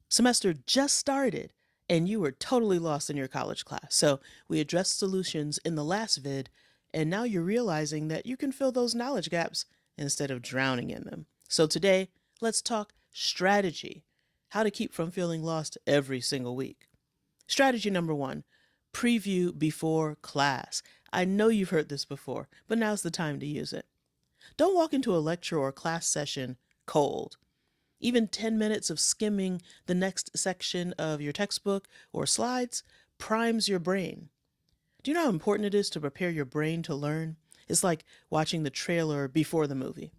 Semester just started and you were totally lost in your college class. So we addressed solutions in the last vid, and now you're realizing that you can fill those knowledge gaps instead of drowning in them. So today, let's talk strategy, how to keep from feeling lost every single week. Strategy number one, preview before class. I know you've heard this before, but now's the time to use it. Don't walk into a lecture or class session cold. Even 10 minutes of skimming the next section of your textbook or slides primes your brain. Do you know how important it is to prepare your brain to learn? It's like watching the trailer before the movie.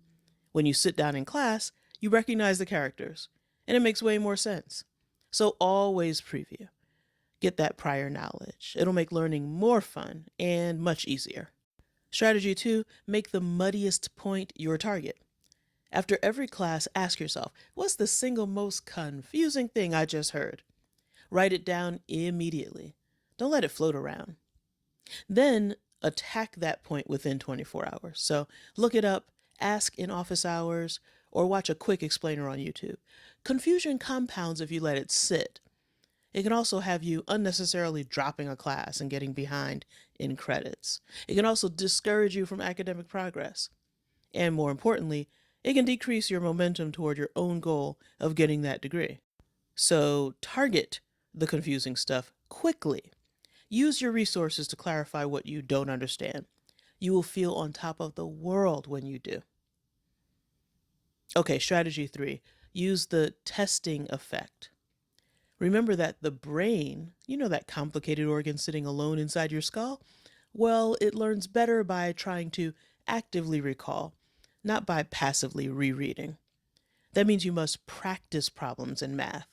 When you sit down in class, you recognize the characters, and it makes way more sense. So always preview. Get that prior knowledge. It'll make learning more fun and much easier. Strategy two, make the muddiest point your target. After every class, ask yourself, what's the single most confusing thing I just heard? Write it down immediately. Don't let it float around. Then attack that point within 24 hours. So look it up, ask in office hours, or watch a quick explainer on YouTube. Confusion compounds if you let it sit. It can also have you unnecessarily dropping a class and getting behind in credits. It can also discourage you from academic progress. And more importantly, it can decrease your momentum toward your own goal of getting that degree. So target the confusing stuff quickly. Use your resources to clarify what you don't understand. You will feel on top of the world when you do. Okay, strategy three, use the testing effect. Remember that the brain, that complicated organ sitting alone inside your skull? Well, it learns better by trying to actively recall, not by passively rereading. That means you must practice problems in math.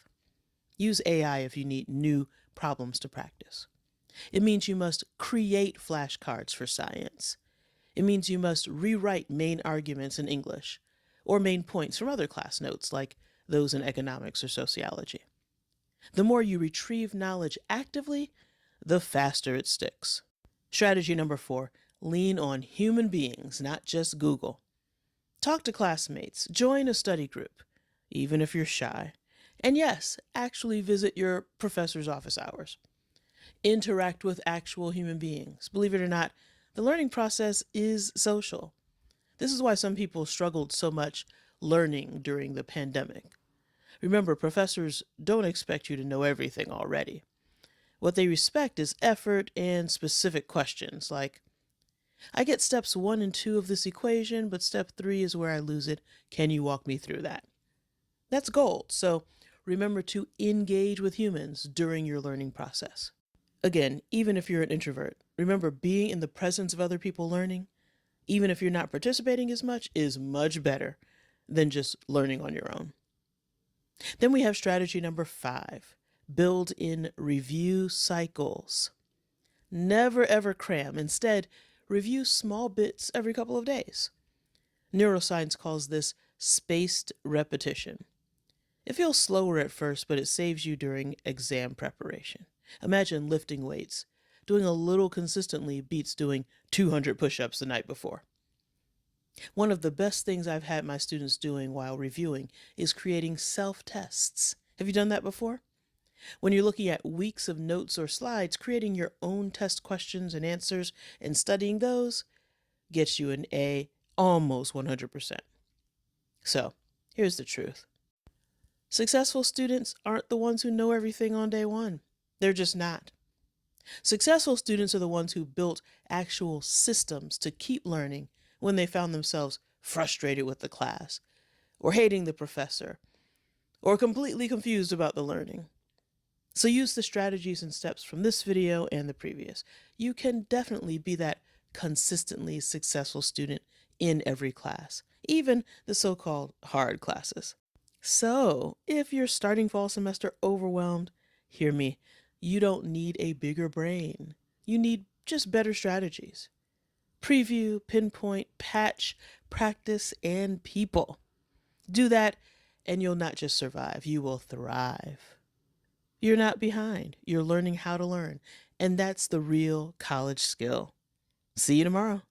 Use AI if you need new problems to practice. It means you must create flashcards for science. It means you must rewrite main arguments in English or main points from other class notes like those in economics or sociology. The more you retrieve knowledge actively, the faster it sticks. Strategy number four, lean on human beings, not just Google. Talk to classmates, join a study group, even if you're shy. And yes, actually visit your professor's office hours. Interact with actual human beings. Believe it or not, the learning process is social. This is why some people struggled so much learning during the pandemic. Remember, professors don't expect you to know everything already. What they respect is effort and specific questions like, I get steps 1 and 2 of this equation, but step 3 is where I lose it. Can you walk me through that? That's gold. So remember to engage with humans during your learning process. Again, even if you're an introvert, remember being in the presence of other people learning, even if you're not participating as much, is much better than just learning on your own. Then we have strategy number 5, build in review cycles. Never ever cram. Instead, review small bits every couple of days. Neuroscience calls this spaced repetition. It feels slower at first, but it saves you during exam preparation. Imagine lifting weights. Doing a little consistently beats doing 200 push-ups the night before. One of the best things I've had my students doing while reviewing is creating self-tests. Have you done that before? When you're looking at weeks of notes or slides, creating your own test questions and answers and studying those gets you an A almost 100%. So, here's the truth. Successful students aren't the ones who know everything on day one. They're just not. Successful students are the ones who built actual systems to keep learning when they found themselves frustrated with the class, or hating the professor, or completely confused about the learning. So use the strategies and steps from this video and the previous. You can definitely be that consistently successful student in every class, even the so-called hard classes. So if you're starting fall semester overwhelmed, hear me, you don't need a bigger brain. You need just better strategies. Preview, pinpoint, patch, practice, and people. Do that and you'll not just survive, you will thrive. You're not behind. You're learning how to learn. And that's the real college skill. See you tomorrow.